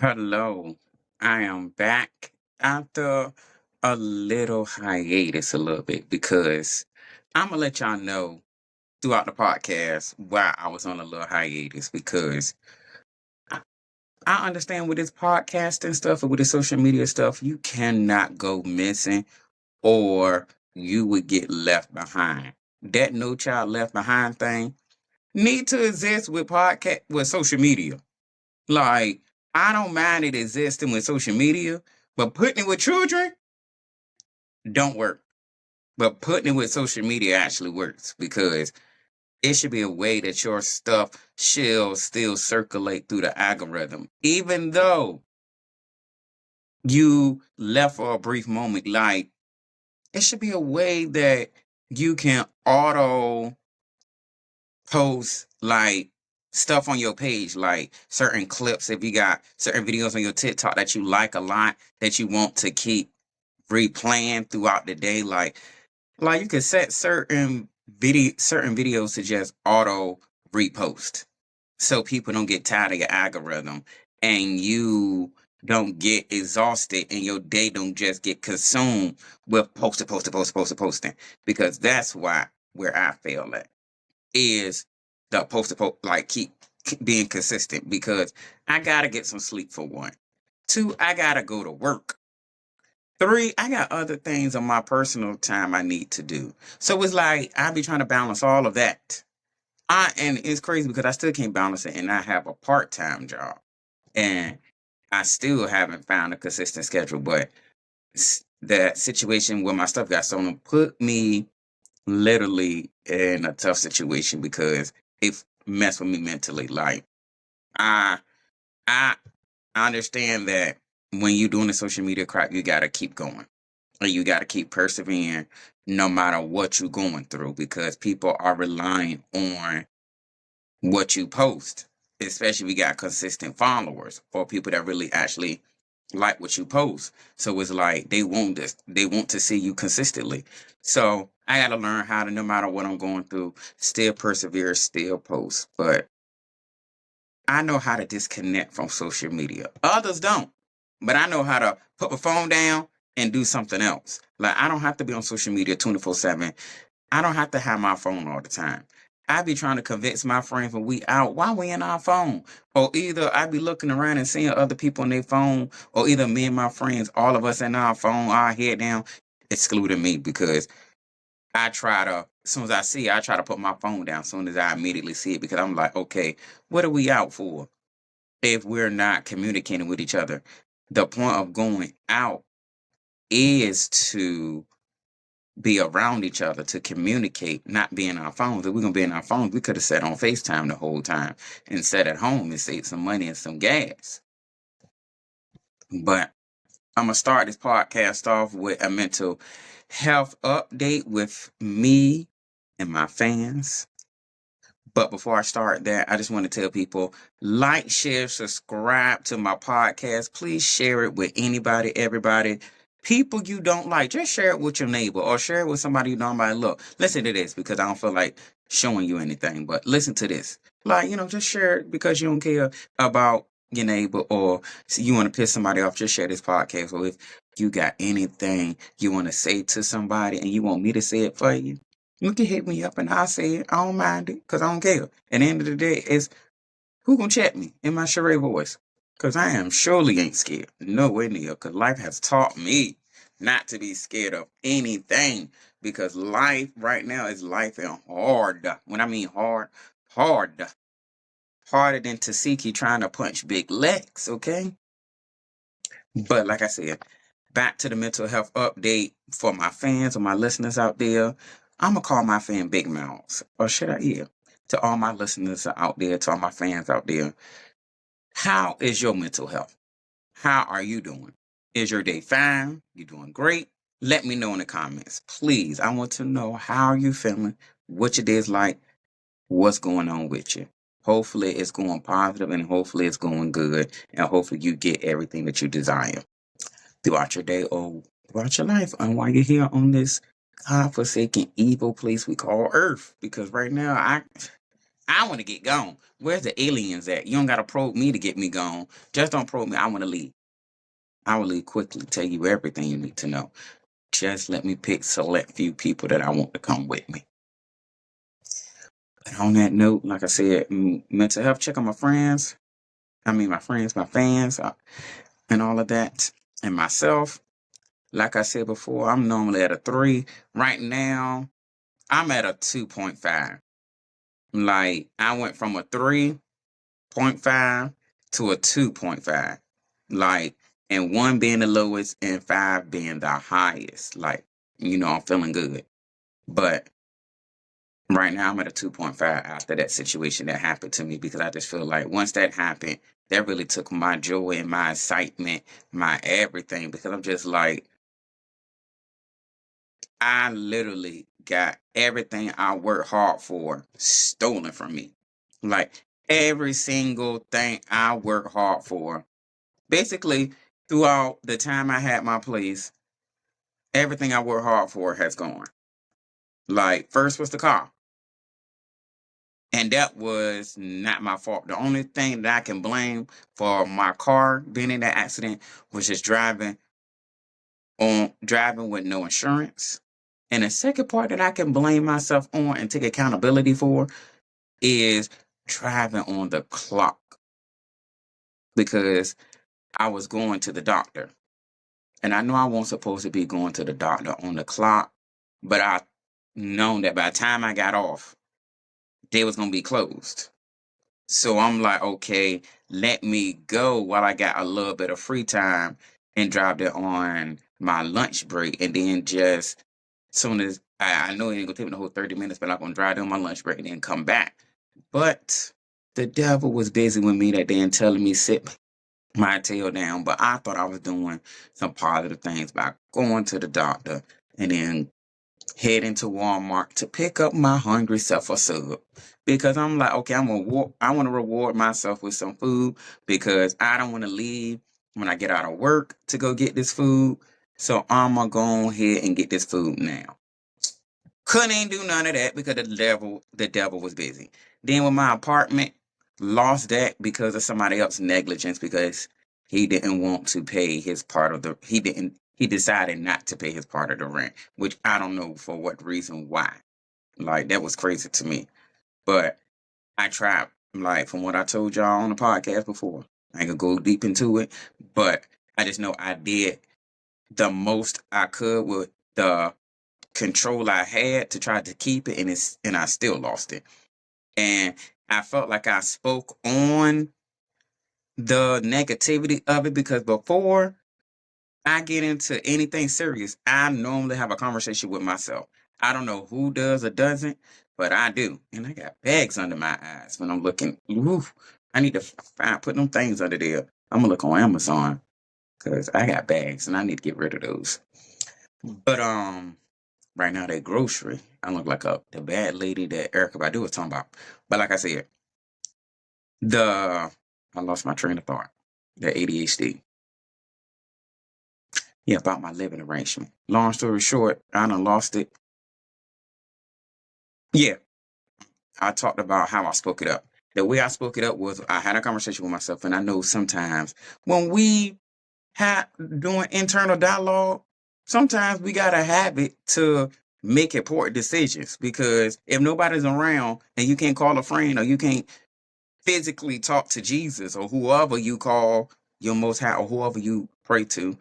Hello, I am back after a little hiatus, a little bit, because I'm gonna let y'all know throughout the podcast why I was on a little hiatus. Because I, I understand with this podcast and stuff and with the social media stuff, you cannot go missing or you would get left behind. That no child left behind thing need to exist with social media. Like, I don't mind it existing with social media, but putting it with children don't work. But putting it with social media actually works because it should be a way that your stuff shall still circulate through the algorithm, even though you left for a brief moment. Like, it should be a way that you can auto post like stuff on your page, like certain clips. If you got certain videos on your TikTok that you like a lot, that you want to keep replaying throughout the day, like you could set certain videos to just auto repost, so people don't get tired of your algorithm and you don't get exhausted and your day don't just get consumed with posting, because that's why where I fail at is the post like keep being consistent, because I gotta get some sleep for one. Two, I gotta go to work. Three, I got other things on my personal time I need to do. So it's like I be trying to balance all of that. And it's crazy because I still can't balance it, and I have a part-time job, and I still haven't found a consistent schedule. But that situation where my stuff got stolen put me literally in a tough situation because it messed with me mentally. Like, I I I understand that when you're doing the social media crap, you gotta keep going. Or you gotta keep persevering no matter what you're going through, because people are relying on what you post. Especially if you got consistent followers or people that really actually like what you post. So it's like they want to see you consistently. So I gotta learn how to, no matter what I'm going through, still persevere, still post. But I know how to disconnect from social media. Others don't. But I know how to put my phone down and do something else. Like, I don't have to be on social media 24/7. I don't have to have my phone all the time. I be trying to convince my friends when we out, why we in our phone? Or either I be looking around and seeing other people on their phone, or either me and my friends, all of us in our phone, our head down, excluding me, because as soon as I see it, I try to put my phone down as soon as I immediately see it, because I'm like, okay, what are we out for if we're not communicating with each other? The point of going out is to be around each other, to communicate, not be in our phones. If we're gonna be in our phones, we could have sat on FaceTime the whole time and sat at home and saved some money and some gas. But I'm gonna start this podcast off with a mental health update with me and my fans. But before I start that, I just want to tell people, like, share, subscribe to my podcast. Please share it with anybody, everybody. People you don't like, just share it with your neighbor or share it with somebody you don't like. Look, listen to this, because I don't feel like showing you anything, but listen to this. Like, just share it because you don't care about your neighbor, or you want to piss somebody off. Just share this podcast. Or if you got anything you want to say to somebody and you want me to say it for you, you can hit me up and I'll say it. I don't mind it because I don't care. At the end of the day, it's who gonna check me in my charade voice? Because I am surely ain't scared. Nowhere near. Because life has taught me not to be scared of anything. Because life right now is life and hard. When I mean hard, hard. Harder than Tasiki trying to punch big legs, okay? But like I said, back to the mental health update for my fans or my listeners out there. I'm going to call my fan Big Mouths. Or should I? Yeah. To all my listeners out there, to all my fans out there, how is your mental health? How are you doing? Is your day fine? You doing great? Let me know in the comments. Please, I want to know how you feeling, what your day is like, what's going on with you. Hopefully it's going positive, and hopefully it's going good, and hopefully you get everything that you desire throughout your day or throughout your life, and while you're here on this godforsaken evil place we call Earth. Because right now, I want to get gone. Where's the aliens at? You don't got to probe me to get me gone. Just don't probe me. I want to leave. I will leave quickly, tell you everything you need to know. Just let me pick select few people that I want to come with me. And on that note, like I said, mental health check on my friends. My friends, my fans, and all of that. And myself, like I said before, I'm normally at a 3. Right now, I'm at a 2.5. Like, I went from a 3.5 to a 2.5. Like, and 1 being the lowest and 5 being the highest. Like, I'm feeling good. But right now, I'm at a 2.5 after that situation that happened to me, because I just feel like once that happened, that really took my joy and my excitement, my everything, because I'm just like, I literally got everything I worked hard for stolen from me. Like, every single thing I worked hard for. Basically, throughout the time I had my place, everything I worked hard for has gone. Like, first was the car. And that was not my fault. The only thing that I can blame for my car being in that accident was just driving with no insurance. And the second part that I can blame myself on and take accountability for is driving on the clock, because I was going to the doctor. And I know I wasn't supposed to be going to the doctor on the clock, but I known that by the time I got off, they was going to be closed. So I'm like, okay, let me go while I got a little bit of free time and dropped it on my lunch break. And then just soon as I know it ain't gonna take me the whole 30 minutes, but I'm gonna drive on my lunch break and then come back. But the devil was busy with me that day and telling me sit my tail down. But I thought I was doing some positive things by going to the doctor and then heading to Walmart to pick up my hungry self a sub, because I'm like, okay, I want to reward myself with some food, because I don't want to leave when I get out of work to go get this food. So I'm gonna go ahead and get this food now. Couldn't do none of that because the devil was busy. Then with my apartment, lost that because of somebody else's negligence, because he didn't want to pay his part of he decided not to pay his part of the rent, which I don't know for what reason why. Like, that was crazy to me. But I tried, like, from what I told y'all on the podcast before. I ain't gonna go deep into it, but I just know I did the most I could with the control I had to try to keep it, and I still lost it. And I felt like I spoke on the negativity of it, because before I get into anything serious, I normally have a conversation with myself. I don't know who does or doesn't, but I do. And I got bags under my eyes when I'm looking. Ooh, I need to put them things under there. I'm gonna look on Amazon, because I got bags and I need to get rid of those. But right now, that grocery, I look like the bad lady that Erica Badu was talking about. But like I said, I lost my train of thought. The ADHD. Yeah, about my living arrangement. Long story short, I done lost it. Yeah, I talked about how I spoke it up. The way I spoke it up was I had a conversation with myself, and I know sometimes when we doing internal dialogue, sometimes we got a habit to make important decisions, because if nobody's around and you can't call a friend, or you can't physically talk to Jesus or whoever you call your most high, or whoever you pray to,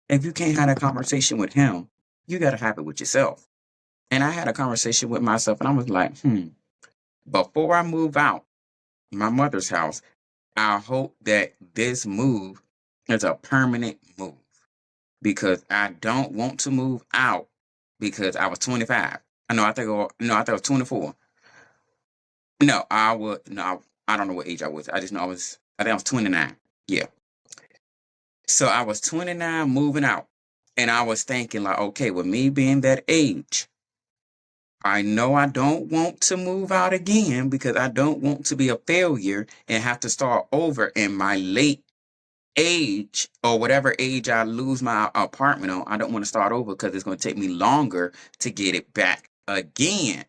if you can't have a conversation with him, you got to have it with yourself. And I had a conversation with myself, and I was like, before I move out my mother's house, I hope that this move is a permanent move, because I don't want to move out because I was 25. I think I was 24. No, I don't know what age I was. I just know I think I was 29. Yeah. So I was 29 moving out. And I was thinking, like, okay, with me being that age, I know I don't want to move out again, because I don't want to be a failure and have to start over in my late age, or whatever age I lose my apartment on. I don't want to start over, because it's going to take me longer to get it back again.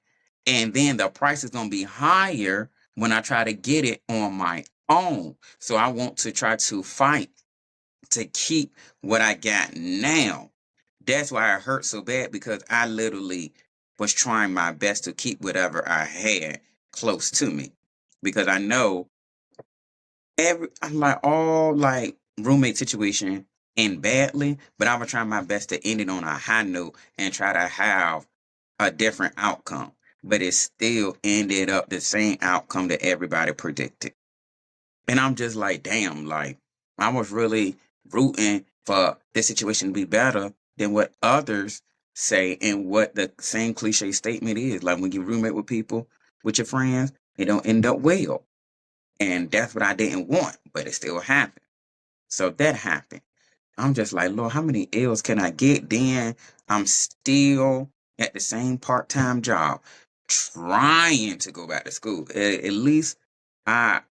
And then the price is going to be higher when I try to get it on my own. So I want to try to fight to keep what I got now. That's why it hurt so bad, because I literally was trying my best to keep whatever I had close to me. Because I know I'm like all like roommate situation end badly, but I was trying my best to end it on a high note and try to have a different outcome. But it still ended up the same outcome that everybody predicted. And I'm just like, damn, like I was really rooting for this situation to be better than what others say and what the same cliche statement is. Like when you roommate with people, with your friends, it don't end up well. And that's what I didn't want, but it still happened. So that happened. I'm just like, Lord, how many L's can I get? Then I'm still at the same part-time job, trying to go back to school. At least I,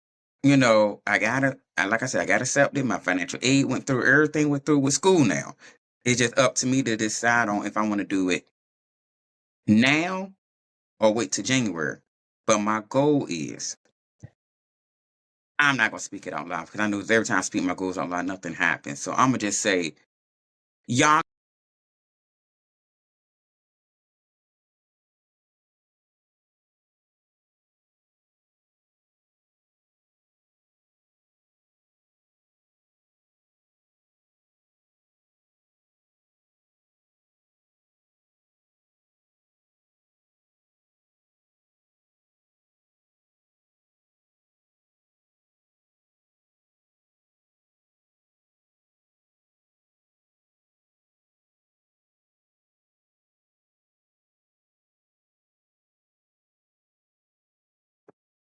I gotta, like I said, I got accepted. My financial aid went through. Everything went through with school now. It's just up to me to decide on if I want to do it now or wait till January. But my goal is, I'm not gonna speak it out loud because I know every time I speak my goals out loud, nothing happens. So I'm gonna just say, y'all.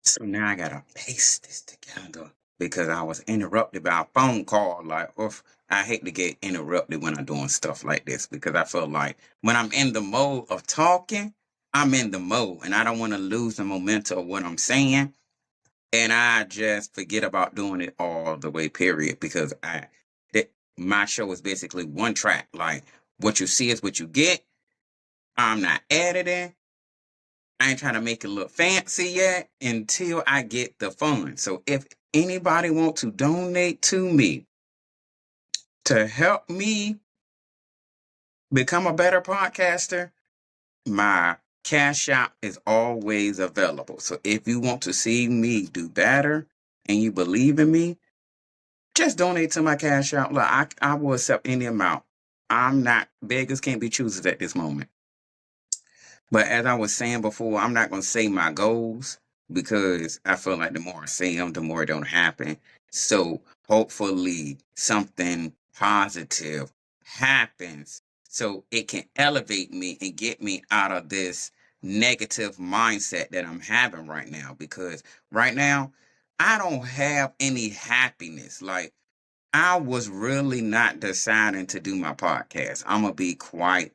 So now I gotta paste this together because I was interrupted by a phone call. Like, oof, I hate to get interrupted when I'm doing stuff like this because I feel like when I'm in the mode of talking, I'm in the mode and I don't want to lose the momentum of what I'm saying. And I just forget about doing it all the way, period, because my show is basically one track. Like, what you see is what you get. I'm not editing. I ain't trying to make it look fancy yet until I get the funds. So if anybody want to donate to me to help me become a better podcaster, my cash app is always available. So if you want to see me do better and you believe in me, just donate to my cash app. Like I will accept any amount. I'm not, beggars can't be choosers at this moment. But as I was saying before, I'm not going to say my goals because I feel like the more I say them, the more it don't happen. So hopefully something positive happens so it can elevate me and get me out of this negative mindset that I'm having right now. Because right now, I don't have any happiness. Like, I was really not deciding to do my podcast. I'm going to be quite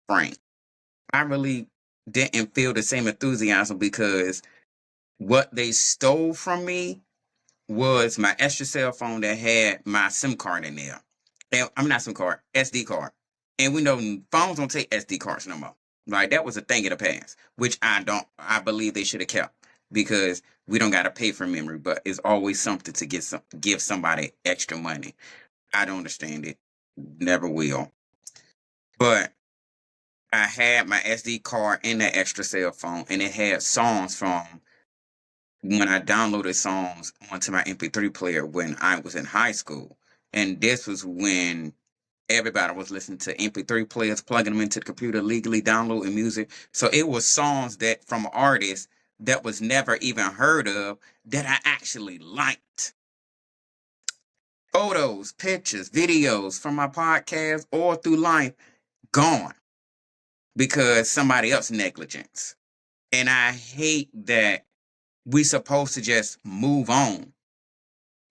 frank. I really didn't feel the same enthusiasm because what they stole from me was my extra cell phone that had my SIM card in there. And I'm not SIM card, SD card. And we know phones don't take SD cards no more. Like that was a thing of the past, which I believe they should have kept because we don't got to pay for memory, but it's always something to give somebody extra money. I don't understand it. Never will. But I had my SD card in that extra cell phone, and it had songs from when I downloaded songs onto my MP3 player when I was in high school. And this was when everybody was listening to MP3 players, plugging them into the computer, legally downloading music. So it was songs that from artists that was never even heard of that I actually liked. Photos, pictures, videos from my podcast or through life gone because somebody else negligence. And I hate that we supposed to just move on.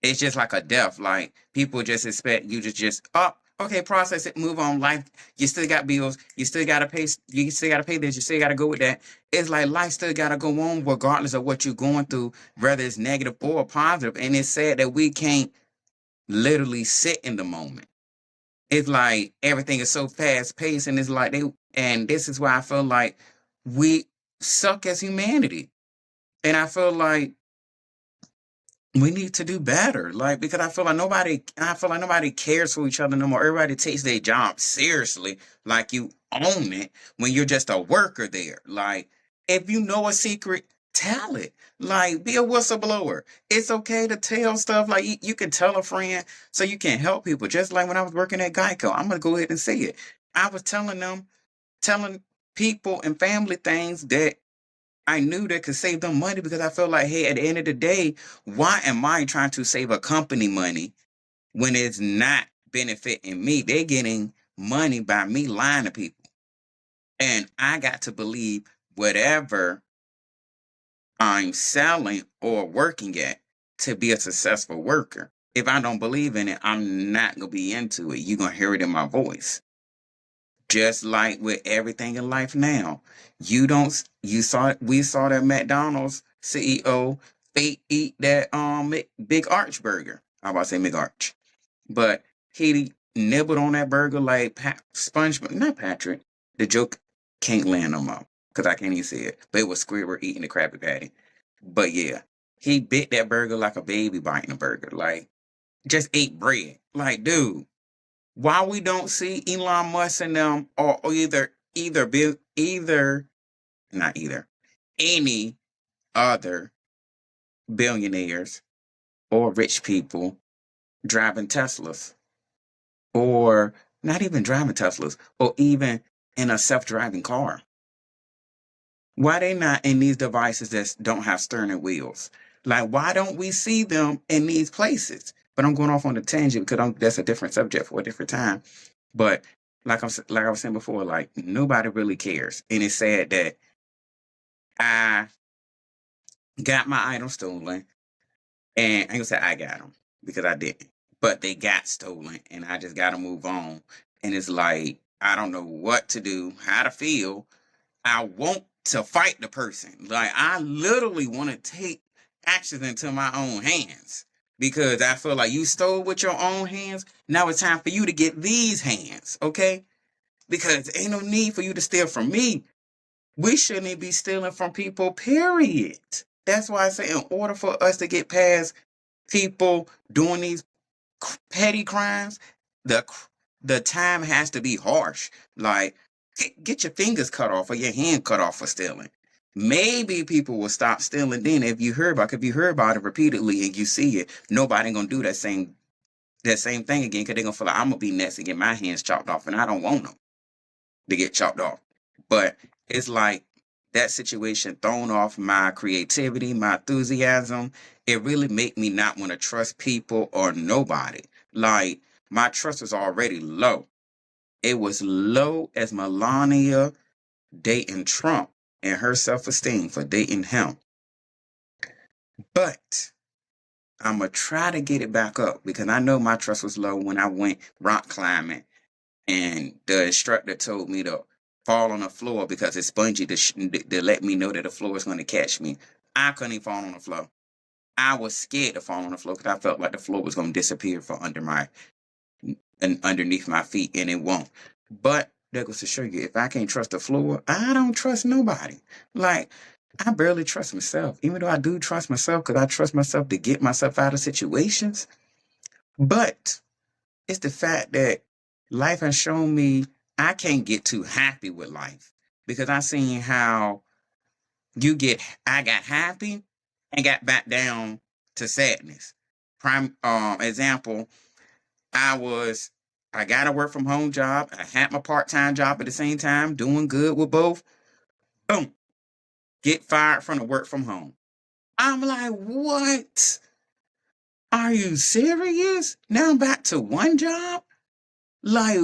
It's just like a death. Like people just expect you to just okay, process it, move on. Life, you still got bills, you still gotta pay, you still gotta pay this, you still gotta go with that. It's like life still gotta go on regardless of what you're going through, whether it's negative or positive. And it's sad that we can't literally sit in the moment. It's like everything is so fast paced, and it's like and this is why I feel like we suck as humanity. And I feel like we need to do better. Like, because I feel like nobody cares for each other no more. Everybody takes their job seriously, like you own it when you're just a worker there. Like, if you know a secret, tell it. Like, be a whistleblower. It's okay to tell stuff. Like, you can tell a friend so you can help people. Just like when I was working at Geico, I'm going to go ahead and say it. I was telling people and family things that I knew that could save them money because I felt like, hey, at the end of the day, why am I trying to save a company money when it's not benefiting me? They're getting money by me lying to people. And I got to believe whatever I'm selling or working at to be a successful worker. If I don't believe in it, I'm not going to be into it. You're going to hear it in my voice. Just like with everything in life now, we saw that McDonald's CEO eat that big arch burger. I was about to say McArch, but he nibbled on that burger like SpongeBob, not Patrick. The joke can't land no more because I can't even see it. But it was Squidward eating the Krabby Patty. But yeah, he bit that burger like a baby biting a burger. Like, just ate bread. Like, dude, why we don't see Elon Musk and them, or not either, any other billionaires or rich people driving Teslas, or not even driving Teslas, or even in a self-driving car? Why they not in these devices that don't have steering wheels? Like, why don't we see them in these places? But I'm going off on a tangent because that's a different subject for a different time. But like I was saying before, like, nobody really cares, and it's sad that I got my items stolen, and I ain't gonna say I got them because I didn't, but they got stolen, and I just got to move on. And it's like I don't know what to do, how to feel. I want to fight the person. Like, I literally want to take actions into my own hands because I feel like you stole with your own hands. Now it's time for you to get these hands, okay? Because ain't no need for you to steal from me. We shouldn't be stealing from people, period. That's why I say, in order for us to get past people doing these petty crimes, the the time has to be harsh. Like, get your fingers cut off or your hand cut off for stealing. Maybe people will stop stealing then if you hear about it repeatedly and you see it. Nobody gonna do that same thing again because they're gonna feel like I'm gonna be next and get my hands chopped off, and I don't want them to get chopped off. But it's like that situation thrown off my creativity, my enthusiasm. It really made me not want to trust people or nobody. Like, my trust was already low. It was low as Melania dating Trump and her self-esteem for dating him. But I'm going to try to get it back up because I know my trust was low when I went rock climbing and the instructor told me to fall on the floor because it's spongy to let me know that the floor is going to catch me. I couldn't even fall on the floor. I was scared to fall on the floor because I felt like the floor was going to disappear from underneath my feet, and it won't. But that goes to show you, if I can't trust the floor, I don't trust nobody. Like, I barely trust myself, even though I do trust myself because I trust myself to get myself out of situations. But it's the fact that life has shown me I can't get too happy with life because I seen how I got happy and got back down to sadness. Prime example, I got a work from home job. I had my part-time job at the same time, doing good with both. Boom, get fired from the work from home. I'm like, what? Are you serious? Now I'm back to one job? Like,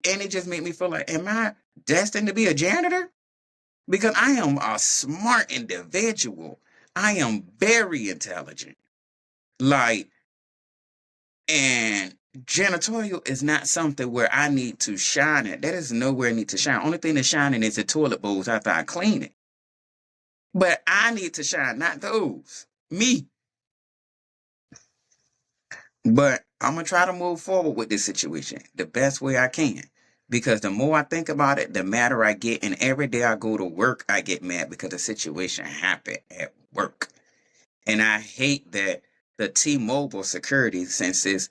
and it just made me feel like, am I destined to be a janitor? Because I am a smart individual. I am very intelligent. Like, and janitorial is not something where I need to shine at. That is nowhere I need to shine. Only thing that's shining is the toilet bowls after I clean it. But I need to shine, not those. Me. But I'm going to try to move forward with this situation the best way I can. Because the more I think about it, the madder I get. And every day I go to work, I get mad because the situation happened at work. And I hate that the T-Mobile security, since it's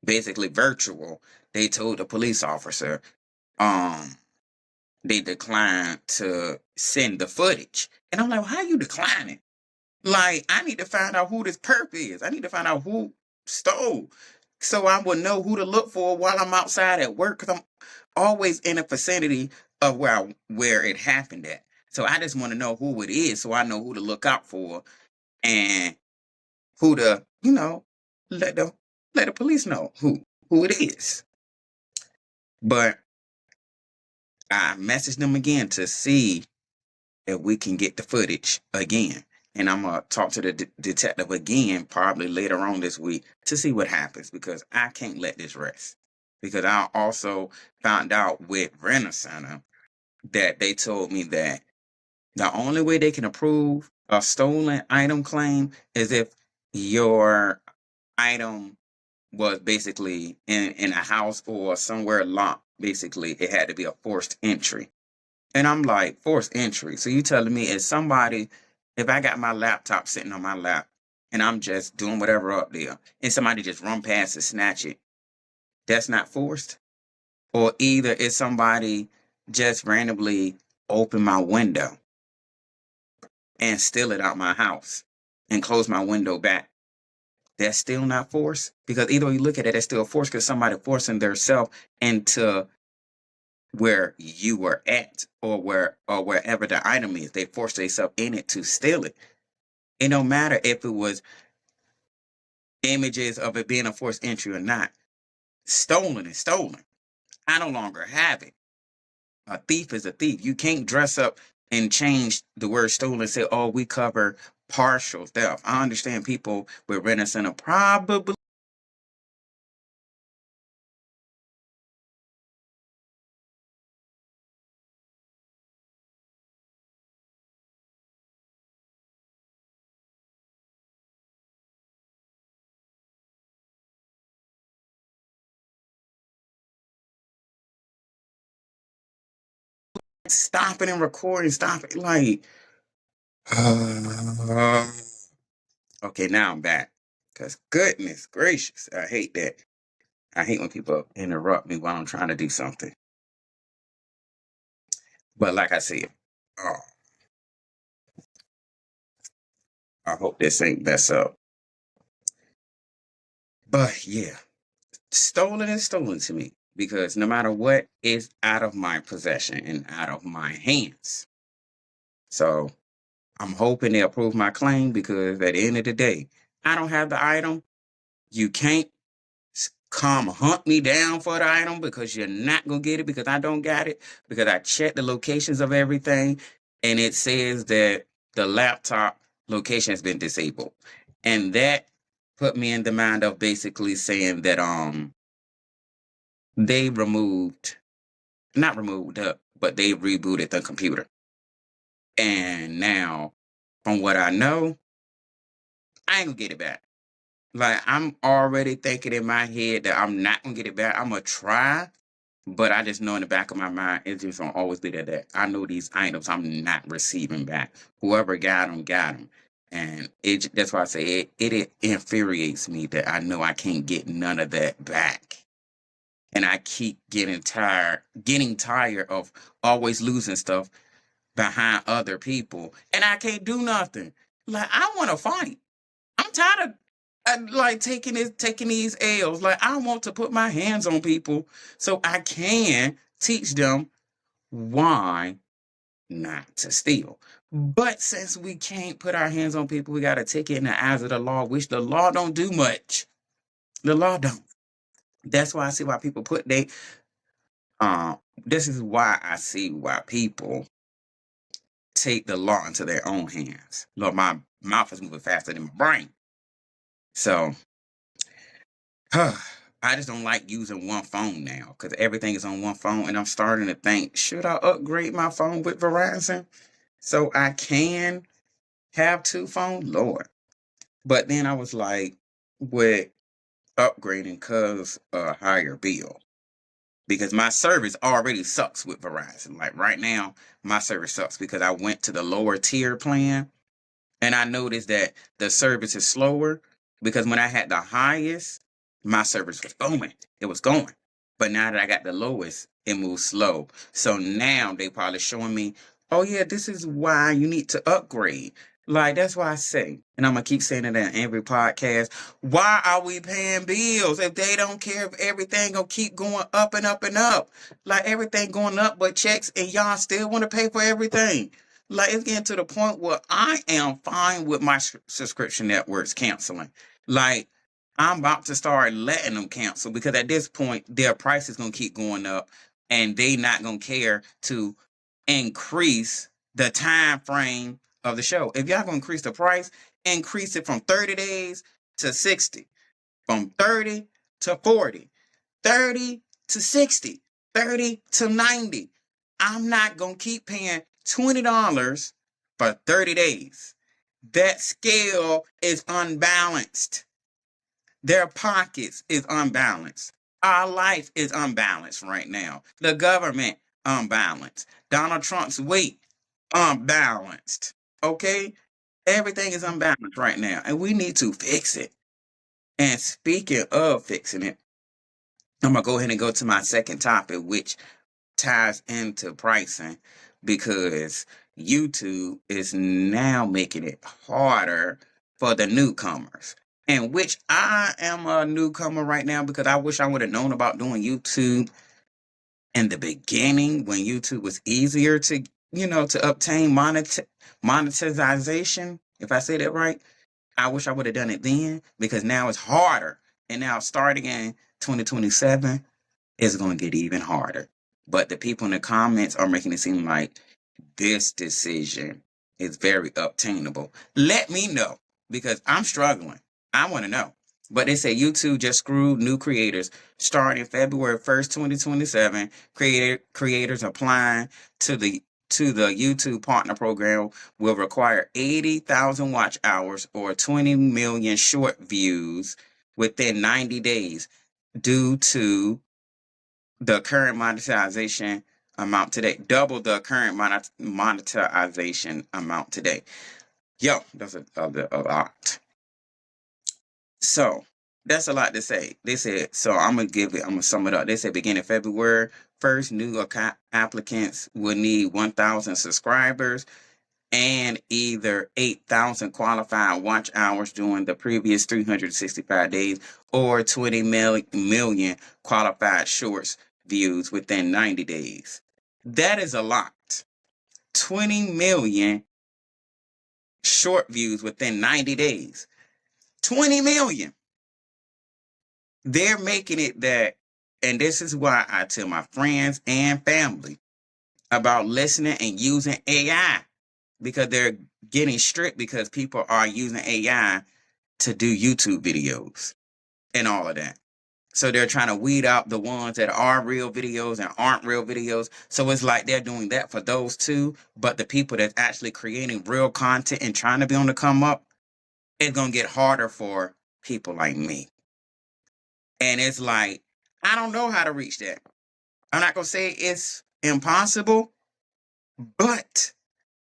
basically virtual, they told the police officer, um, they declined to send the footage. And I'm like, well, how you declining? Like, I need to find out who this perp is. I need to find out who stole, so I will know who to look for while I'm outside at work, because I'm always in the vicinity of where it happened at. So I just want to know who it is, so I know who to look out for and who to, let the police know who it is. But I messaged them again to see if we can get the footage again. And I'm going to talk to the detective again, probably later on this week, to see what happens, because I can't let this rest. Because I also found out with Rent-A-Center that they told me that the only way they can approve a stolen item claim is if your item was basically in a house or somewhere locked. Basically, it had to be a forced entry. And I'm like, forced entry. So you telling me if I got my laptop sitting on my lap and I'm just doing whatever up there and somebody just run past and snatch it, that's not forced? Or either is somebody just randomly open my window and steal it out my house and close my window back, that's still not forced? Because either way you look at it, it's still forced, because somebody forcing their self into where you were at, or wherever the item is. They forced themselves in it to steal it. It don't matter if it was images of it being a forced entry or not. Stolen is stolen. I no longer have it. A thief is a thief. You can't dress up and change the word stolen and say, oh, we cover partial theft. I understand people with Rent-A-Center probably stopping and recording, stopping. Like, okay, now I'm back. Because goodness gracious, I hate that. I hate when people interrupt me while I'm trying to do something. But like I said, oh, I hope this ain't mess up. But yeah, stolen is stolen to me, because no matter what, it's out of my possession and out of my hands. So I'm hoping they approve my claim, because at the end of the day, I don't have the item. You can't come hunt me down for the item, because you're not going to get it, because I don't got it, because I checked the locations of everything and it says that the laptop location has been disabled. And that put me in the mind of basically saying that they not removed but they rebooted the computer. And now, from what I know, I ain't gonna get it back. Like, I'm already thinking in my head that I'm not gonna get it back. I'm gonna try, but I just know in the back of my mind, it's just gonna always be that I know these items I'm not receiving back. Whoever got them, got them. And that's why I say it infuriates me that I know I can't get none of that back. And I keep getting tired of always losing stuff behind other people. And I can't do nothing. Like, I want to fight. I'm tired of like taking these L's. Like, I want to put my hands on people so I can teach them why not to steal. But since we can't put our hands on people, we got to take it in the eyes of the law, which the law don't do much. The law don't. That's why I see why people put this is why I see why people take the law into their own hands. Lord, my mouth is moving faster than my brain. So I just don't like using one phone now, because everything is on one phone, and I'm starting to think, should I upgrade my phone with Verizon so I can have two phones? Lord. But then I was like, with upgrading, cause a higher bill. because my service already sucks with Verizon. Like right now, my service sucks because I went to the lower tier plan and I noticed that the service is slower because when I had the highest, my service was booming. It was going. But now that I got the lowest, it moves slow. So now they probably showing me, oh yeah, this is why you need to upgrade. Like that's why I say, and I'm gonna keep saying it in every podcast. Why are we paying bills if they don't care if everything gonna keep going up and up and up? Like everything going up, but checks, and y'all still want to pay for everything. Like it's getting to the point where I am fine with my subscription networks canceling. Like I'm about to start letting them cancel because at this point their price is gonna keep going up, and they not gonna care to increase the time frame of the show. If y'all gonna increase the price, increase it from 30 days to 60, from 30 to 40, 30 to 60, 30 to 90. I'm not going to keep paying $20 for 30 days. That scale is unbalanced. Their pockets is unbalanced. Our life is unbalanced right now. The government unbalanced. Donald Trump's weight unbalanced. Okay? Everything is unbalanced right now, and we need to fix it. And speaking of fixing it, I'm going to go ahead and go to my second topic, which ties into pricing, because YouTube is now making it harder for the newcomers. And which I am a newcomer right now because I wish I would have known about doing YouTube in the beginning when YouTube was easier to, to obtain monetization. If I say that right, I wish I would have done it then because now it's harder. And now starting in 2027, it's going to get even harder. But the people in the comments are making it seem like this decision is very obtainable. Let me know because I'm struggling. I want to know. But they say YouTube just screwed new creators starting February 1st, 2027. Creators applying to the YouTube partner program will require 80,000 watch hours or 20 million short views within 90 days due to the current monetization amount today. Double the current monetization amount today. Yo, that's a lot. So that's a lot to say. They said, so I'm gonna sum it up. They said beginning February 1st, new applicants will need 1,000 subscribers and either 8,000 qualified watch hours during the previous 365 days or 20 million qualified shorts views within 90 days. That is a lot. 20 million short views within 90 days. 20 million. They're making it that, and this is why I tell my friends and family about listening and using AI, because they're getting strict because people are using AI to do YouTube videos and all of that. So they're trying to weed out the ones that are real videos and aren't real videos. So it's like they're doing that for those two. But the people that's actually creating real content and trying to be on the come up, it's going to get harder for people like me. And it's like, I don't know how to reach that. I'm not going to say it's impossible, but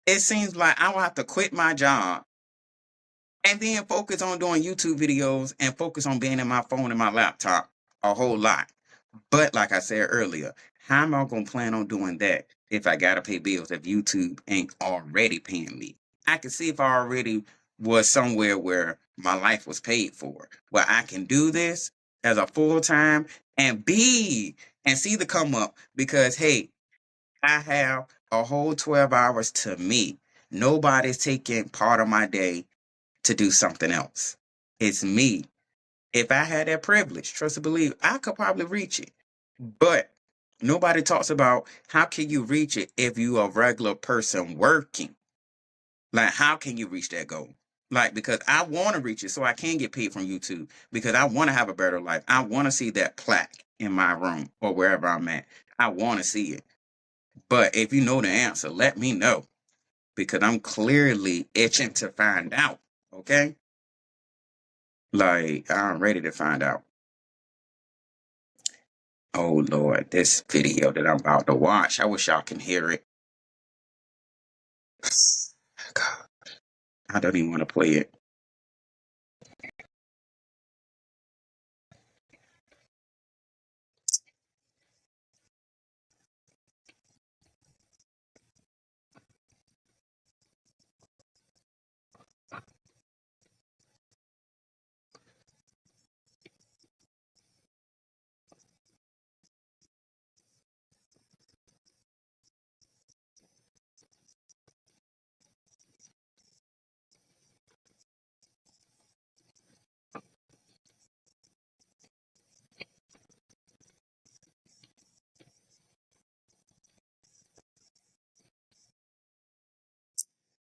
it seems like I will have to quit my job and then focus on doing YouTube videos and focus on being in my phone and my laptop a whole lot. But like I said earlier, how am I going to plan on doing that if I got to pay bills if YouTube ain't already paying me? I can see if I already was somewhere where my life was paid for, where I can do this as a full-time and see the come up because, hey, I have a whole 12 hours to me. Nobody's taking part of my day to do something else. It's me. If I had that privilege, trust and believe, I could probably reach it. But nobody talks about how can you reach it if you a regular person working. Like, how can you reach that goal? Like, because I want to reach it so I can get paid from YouTube because I want to have a better life. I want to see that plaque in my room or wherever I'm at. I want to see it. But if you know the answer, let me know because I'm clearly itching to find out. Okay? Like, I'm ready to find out. Oh Lord, this video that I'm about to watch, I wish y'all can hear it. God, I don't even want to play it.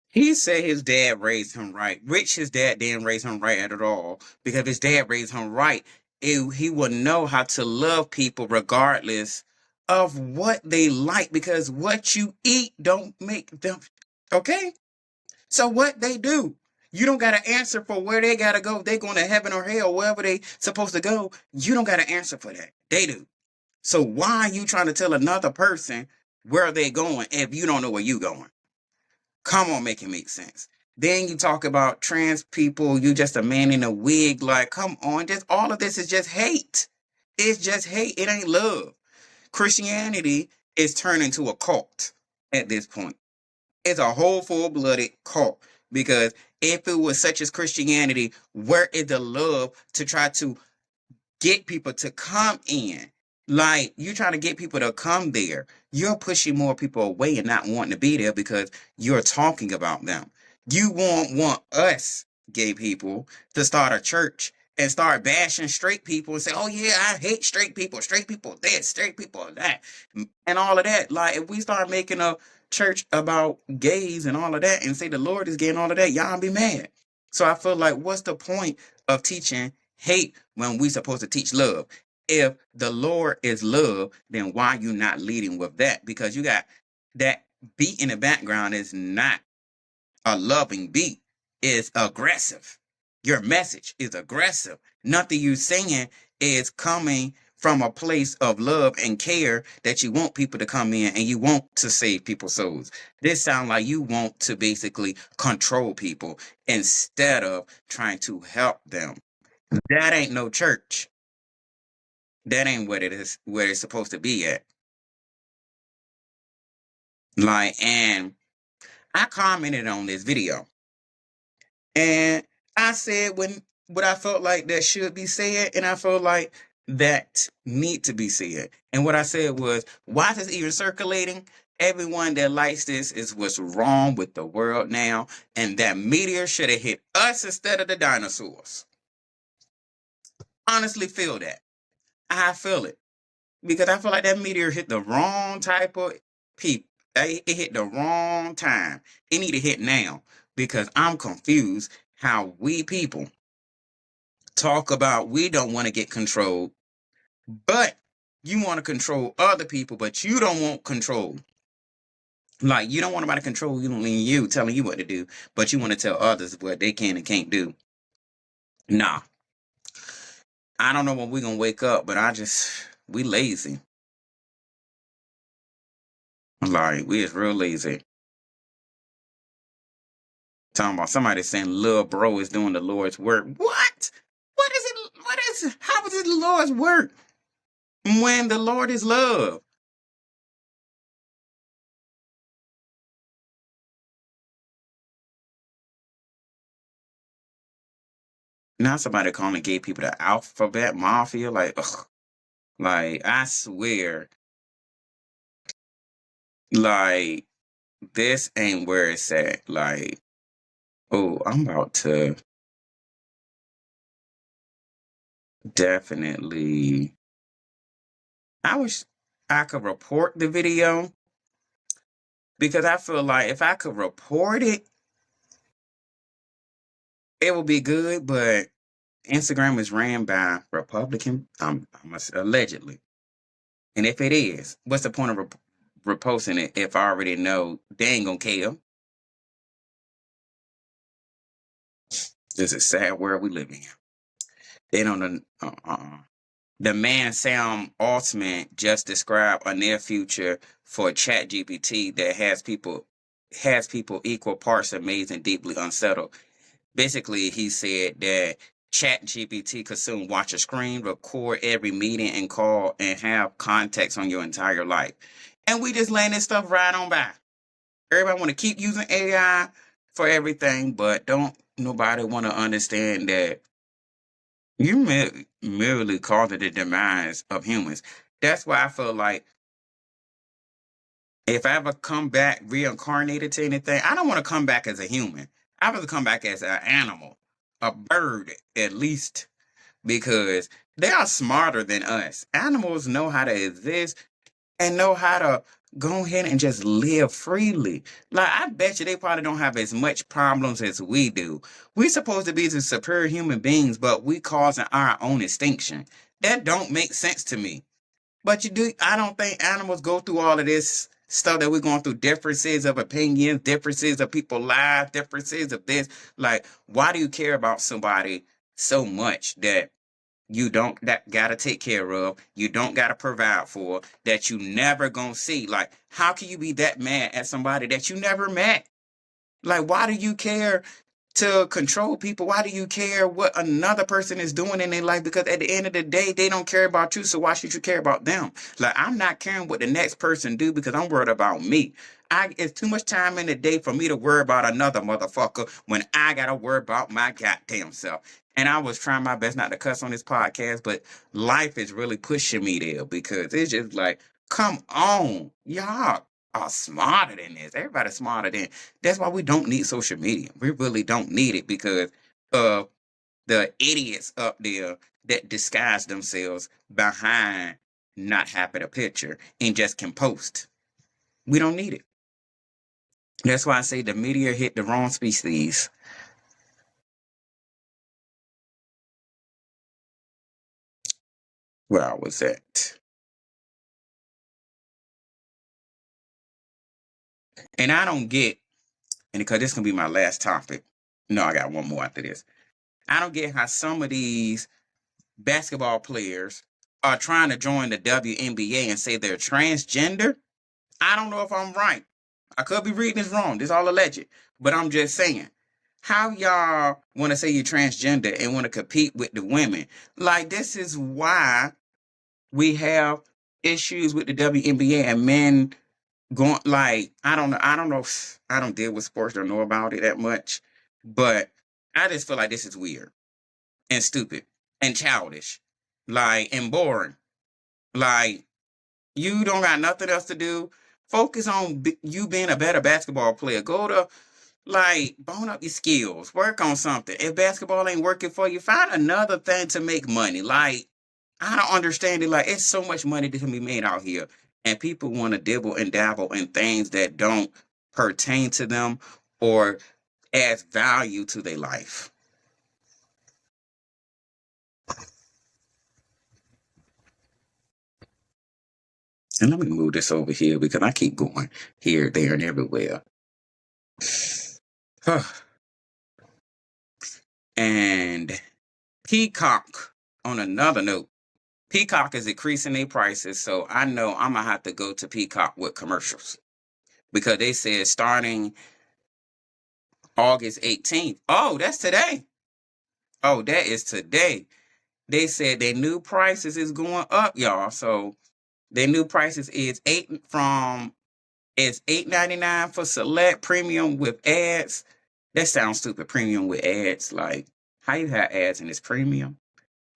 He said his dad raised him right, which his dad didn't raise him right at all. Because if his dad raised him right, he would know how to love people regardless of what they like. Because what you eat don't make them okay. So what they do, you don't got to answer for where they got to go. If they going to heaven or hell, wherever they supposed to go. You don't got to answer for that. They do. So why are you trying to tell another person where they going if you don't know where you going? Come on, make it make sense. Then you talk about trans people, you just a man in a wig. Like, come on, just all of this is just hate. It's just hate. It ain't love. Christianity is turning to a cult at this point. It's a whole full-blooded cult. Because if it was such as Christianity, where is the love to try to get people to come in? Like, you trying to get people to come there. You're pushing more people away and not wanting to be there because you're talking about them. You won't want us, gay people, to start a church and start bashing straight people and say, oh yeah, I hate straight people this, straight people that, and all of that. Like, if we start making a church about gays and all of that and say the Lord is gay and all of that, y'all be mad. So I feel like, what's the point of teaching hate when we supposed to teach love? If the Lord is love, then why you not leading with that? Because you got that beat in the background is not a loving beat, is aggressive. Your message is aggressive. Nothing you saying is coming from a place of love and care that you want people to come in and you want to save people's souls. This sounds like you want to basically control people instead of trying to help them. That ain't no church. That ain't what it is, where it's supposed to be at. Like, and I commented on this video and I said what I felt like that should be said, and I felt like that need to be said. And what I said was, why is this even circulating? Everyone that likes this is what's wrong with the world now, and that meteor should have hit us instead of the dinosaurs. Honestly feel that. I feel it. Because I feel like that meteor hit the wrong type of people. It hit the wrong time. It need to hit now because I'm confused how we people talk about we don't want to get controlled, but you want to control other people, but you don't want control. Like, you don't want nobody to control you, telling you what to do, but you want to tell others what they can and can't do. Nah. I don't know when we're going to wake up, but we lazy. Like, we is real lazy. Talking about somebody saying little bro is doing the Lord's work. What? How is it the Lord's work when the Lord is love? Now somebody calling gay people the alphabet mafia. Like, ugh. Like, I swear, like, this ain't where it's at. Like, oh, I'm about to definitely. I wish I could report the video because I feel like if I could report it, it would be good. But Instagram is ran by Republican, allegedly. And if it is, what's the point of reposting it if I already know they ain't gonna care? This is a sad world we live in. They don't know. The man Sam Altman just described a near future for ChatGPT that has people equal parts amazed and deeply unsettled. Basically, he said that ChatGPT could soon watch a screen, record every meeting and call, and have context on your entire life. And we just letting this stuff ride on by. Everybody want to keep using AI for everything, but don't nobody want to understand that you merely causing the demise of humans. That's why I feel like if I ever come back reincarnated to anything, I don't want to come back as a human. I want to come back as an animal, a bird at least, because they are smarter than us. Animals know how to exist and know how to go ahead and just live freely. Like, I bet you they probably don't have as much problems as we do. We're supposed to be the superior human beings, but we causing our own extinction. That don't make sense to me. But I don't think animals go through all of this stuff that we're going through, differences of opinions, differences of people's lives, differences of this. Like, why do you care about somebody so much that you don't that gotta take care of, you don't gotta provide for, that you never gonna see? Like, how can you be that mad at somebody that you never met? Like, why do you care to control people? Why do you care what another person is doing in their life? Because at the end of the day, they don't care about you, so why should you care about them? Like, I'm not caring what the next person do because I'm worried about me. It's too much time in the day for me to worry about another motherfucker when I gotta worry about my goddamn self. And I was trying my best not to cuss on this podcast, but life is really pushing me there because it's just like, come on, y'all are smarter than this. Everybody's smarter than. That's why we don't need social media. We really don't need it because of the idiots up there that disguise themselves behind not having a picture and just can post. We don't need it. That's why I say the media hit the wrong species. Where I was at. And I don't get, and because this is going to be my last topic. No, I got one more after this. I don't get how some of these basketball players are trying to join the WNBA and say they're transgender. I don't know if I'm right. I could be reading this wrong. This is all alleged. But I'm just saying, how y'all want to say you're transgender and want to compete with the women? Like, this is why we have issues with the WNBA and men going, like, I don't know. I don't deal with sports, don't know about it that much. But I just feel like this is weird and stupid and childish, like, and boring. Like, you don't got nothing else to do. Focus on you being a better basketball player. Go to, like, bone up your skills. Work on something. If basketball ain't working for you, find another thing to make money. Like, I don't understand it. Like, it's so much money that can be made out here. And people want to dibble and dabble in things that don't pertain to them or add value to their life. And let me move this over here because I keep going here, there, and everywhere. And Peacock, on another note, Peacock is increasing their prices, so I know I'm going to have to go to Peacock with commercials. Because they said starting August 18th. Oh, that's today. Oh, that is today. They said their new prices is going up, y'all. So their new prices is $8.99 for select premium with ads. That sounds stupid. Premium with ads. Like, how you have ads and it's premium?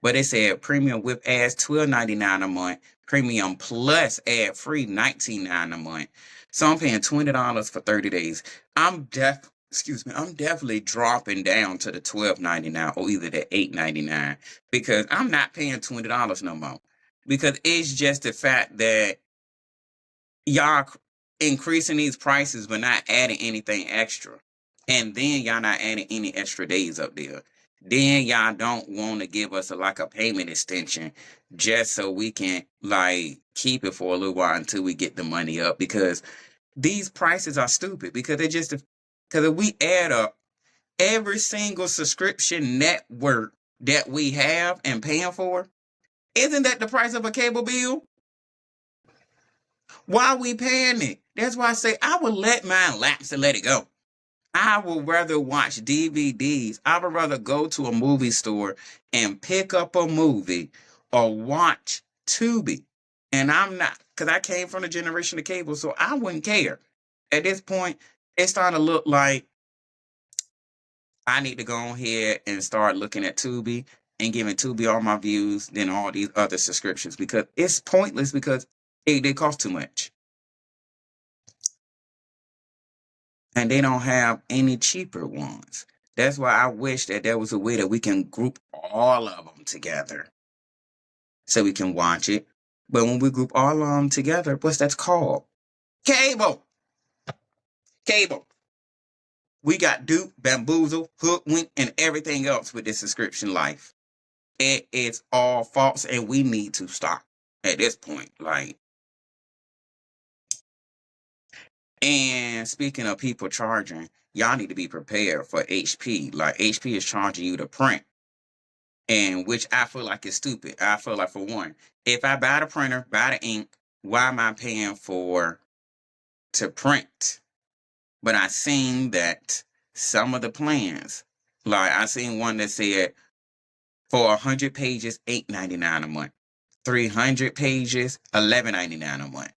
But they said premium with ads $12.99 a month. Premium plus ad free $19.99 a month. So I'm paying $20 for 30 days. I'm definitely dropping down to the $12.99 or either the $8.99 because I'm not paying $20 no more. Because it's just the fact that y'all increasing these prices but not adding anything extra. And then y'all not adding any extra days up there. Then y'all don't want to give us like a payment extension just so we can like keep it for a little while until we get the money up, because these prices are stupid. Because if we add up every single subscription network that we have and paying for, Isn't that the price of a cable bill? Why are we paying it? That's why I say I would let mine lapse and let it go. I would rather watch DVDs. I would rather go to a movie store and pick up a movie or watch Tubi. And I'm not, because I came from the generation of cable, so I wouldn't care. At this point, it's starting to look like I need to go ahead and start looking at Tubi and giving Tubi all my views than all these other subscriptions because it's pointless because they cost too much. And they don't have any cheaper ones. That's why I wish that there was a way that we can group all of them together so we can watch it. But when we group all of them together, what's that called? Cable. Cable. We got duped, bamboozled, hoodwinked, and everything else with this subscription life. It is all false, and we need to stop at this point. Like, and speaking of people charging, y'all need to be prepared for HP. Like, HP is charging you to print, and which I feel like is stupid. I feel like, for one, if I buy the printer, buy the ink, why am I paying to print? But I seen that some of the plans, like I seen one that said for 100 pages, $8.99 a month. 300 pages, $11.99 a month.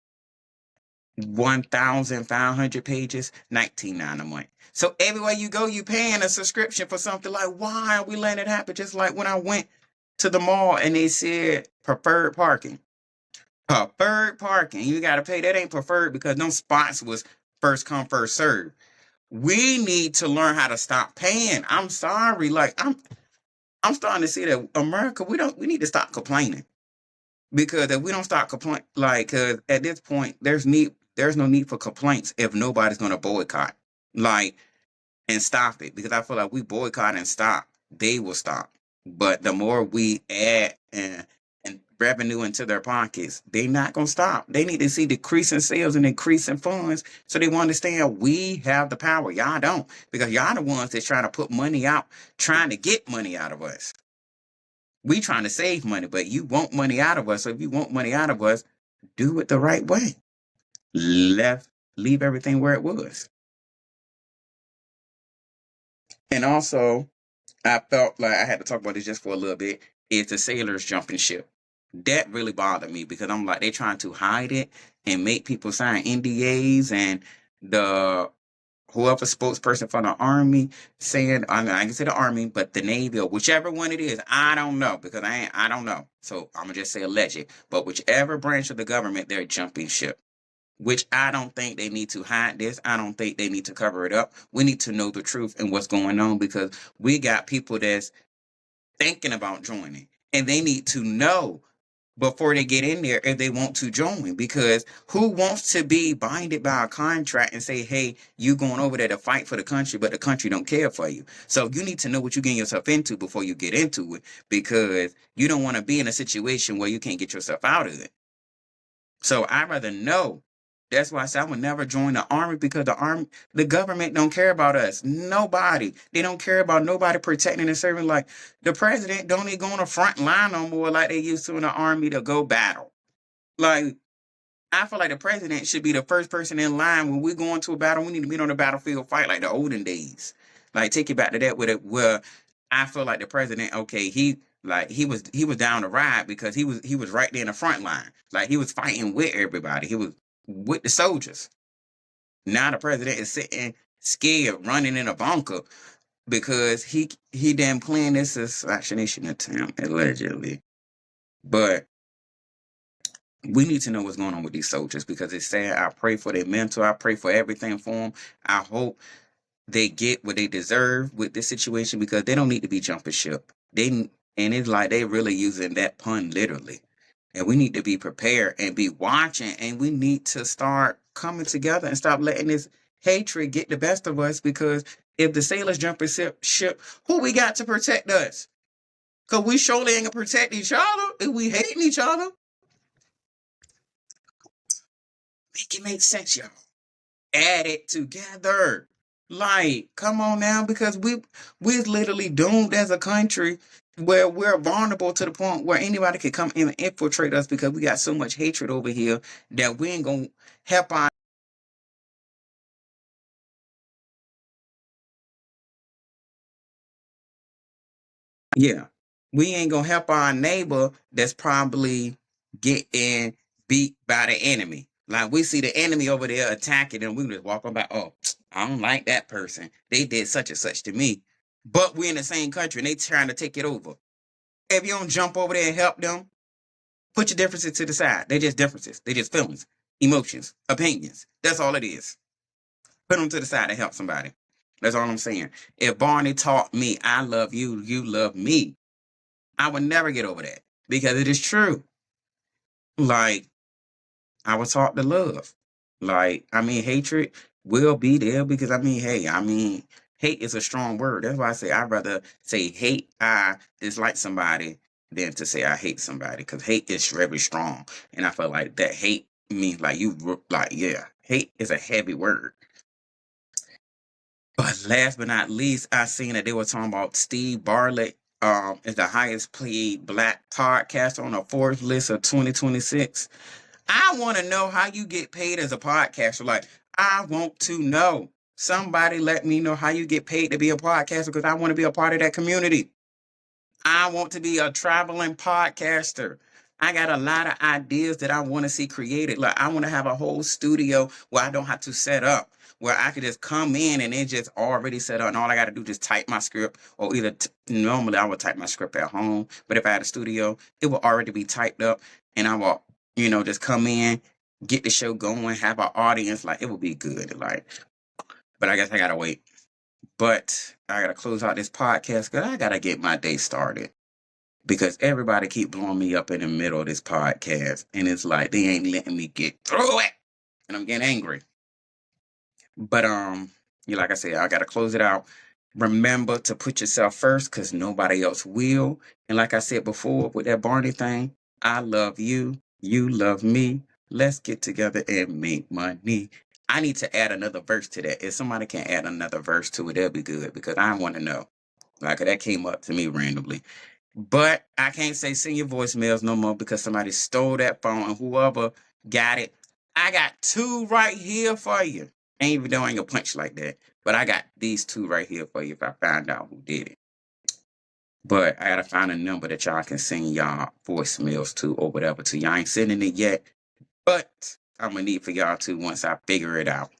1,500 pages, $19.99 a month. So everywhere you go, you paying a subscription for something. Like, why are we letting it happen? Just like when I went to the mall and they said preferred parking. Preferred parking. You got to pay. That ain't preferred because them spots was first come, first serve. We need to learn how to stop paying. I'm sorry. Like, I'm starting to see that America, we need to stop complaining. Because if we don't stop complaining, like, because at this point, there's no need for complaints if nobody's going to boycott, like, and stop it. Because I feel like we boycott and stop, they will stop. But the more we add and revenue into their pockets, they're not going to stop. They need to see decreasing sales and increasing funds so they will understand we have the power. Y'all don't. Because y'all the ones that's trying to put money out, trying to get money out of us. We trying to save money, but you want money out of us. So if you want money out of us, do it the right way. Leave everything where it was. And also, I felt like I had to talk about this just for a little bit. Is the sailors jumping ship? That really bothered me because I'm like, they're trying to hide it and make people sign NDAs, and the whoever spokesperson for the Army saying, I mean, I can say the Army, but the Navy or whichever one it is, I don't know because I don't know. So I'm gonna just say alleged. But whichever branch of the government, they're jumping ship. Which I don't think they need to hide this. I don't think they need to cover it up. We need to know the truth and what's going on because we got people that's thinking about joining, and they need to know before they get in there if they want to join, because who wants to be binded by a contract and say, hey, you going over there to fight for the country, but the country don't care for you. So you need to know what you're getting yourself into before you get into it, because you don't want to be in a situation where you can't get yourself out of it. So I'd rather know. That's why I said I would never join the Army, because the government don't care about us. Nobody. They don't care about nobody protecting and serving. Like, the president don't even go on the front line no more like they used to in the Army to go battle. Like, I feel like the president should be the first person in line when we go into a battle. We need to be on the battlefield fight like the olden days. Like, take it back to that with it where I feel like the president, okay, he was down to ride because he was right there in the front line. Like, he was fighting with everybody. He was with the soldiers. Now the president is sitting scared, running in a bunker because he didn't plan this assassination attempt, allegedly. But we need to know what's going on with these soldiers because it's sad. I pray for their mental. I pray for everything for them. I hope they get what they deserve with this situation because they don't need to be jumping ship. And it's like they really using that pun literally. And we need to be prepared and be watching, and we need to start coming together and stop letting this hatred get the best of us, because if the sailors jumping ship, who we got to protect us? Because we surely ain't going to protect each other if we hating each other. Make it make sense, y'all. Add it together. Like, come on now, because we're literally doomed as a country where we're vulnerable to the point where anybody could come in and infiltrate us because we got so much hatred over here that we ain't gonna help our yeah. We ain't gonna help our neighbor that's probably getting beat by the enemy. Like we see the enemy over there attacking and we just walk on by, oh, I don't like that person. They did such and such to me. But we're in the same country and they trying to take it over. If you don't jump over there and help them, put your differences to the side. They're just differences. They're just feelings, emotions, opinions. That's all it is. Put them to the side and help somebody. That's all I'm saying. If Barney taught me, I love you, you love me, I would never get over that because it is true. Like, I was taught to love. Like, I mean, hatred will be there because, I mean, hey, I mean, hate is a strong word. That's why I say I'd rather say hate, I dislike somebody than to say I hate somebody because hate is very strong. And I feel like that hate means like like, yeah, hate is a heavy word. But last but not least, I seen that they were talking about Steve Bartlett is the highest paid black podcaster on the Forbes list of 2026. I want to know how you get paid as a podcaster. Like, I want to know. Somebody let me know how you get paid to be a podcaster because I want to be a part of that community. I want to be a traveling podcaster. I got a lot of ideas that I want to see created. Like I want to have a whole studio where I don't have to set up, where I could just come in and it's just already set up, and all I got to do is just type my script, or either normally I would type my script at home, but if I had a studio, it would already be typed up, and I will, just come in, get the show going, have an audience. Like it would be good. Like, but I guess I gotta wait. But I gotta close out this podcast because I gotta get my day started because everybody keep blowing me up in the middle of this podcast, and it's like they ain't letting me get through it, and I'm getting angry. But like I said, I gotta close it out. Remember to put yourself first, cause nobody else will. And like I said before with that Barney thing, I love you, you love me. Let's get together and make money. I need to add another verse to that. If somebody can add another verse to it, that'd be good because I want to know. Like that came up to me randomly. But I can't say send your voicemails no more because somebody stole that phone and whoever got it. I got two right here for you. Ain't even though I ain't gonna punch like that. But I got these two right here for you if I find out who did it. But I gotta find a number that y'all can send y'all voicemails to or whatever to. Y'all ain't sending it yet. But I'm gonna need for y'all to once I figure it out.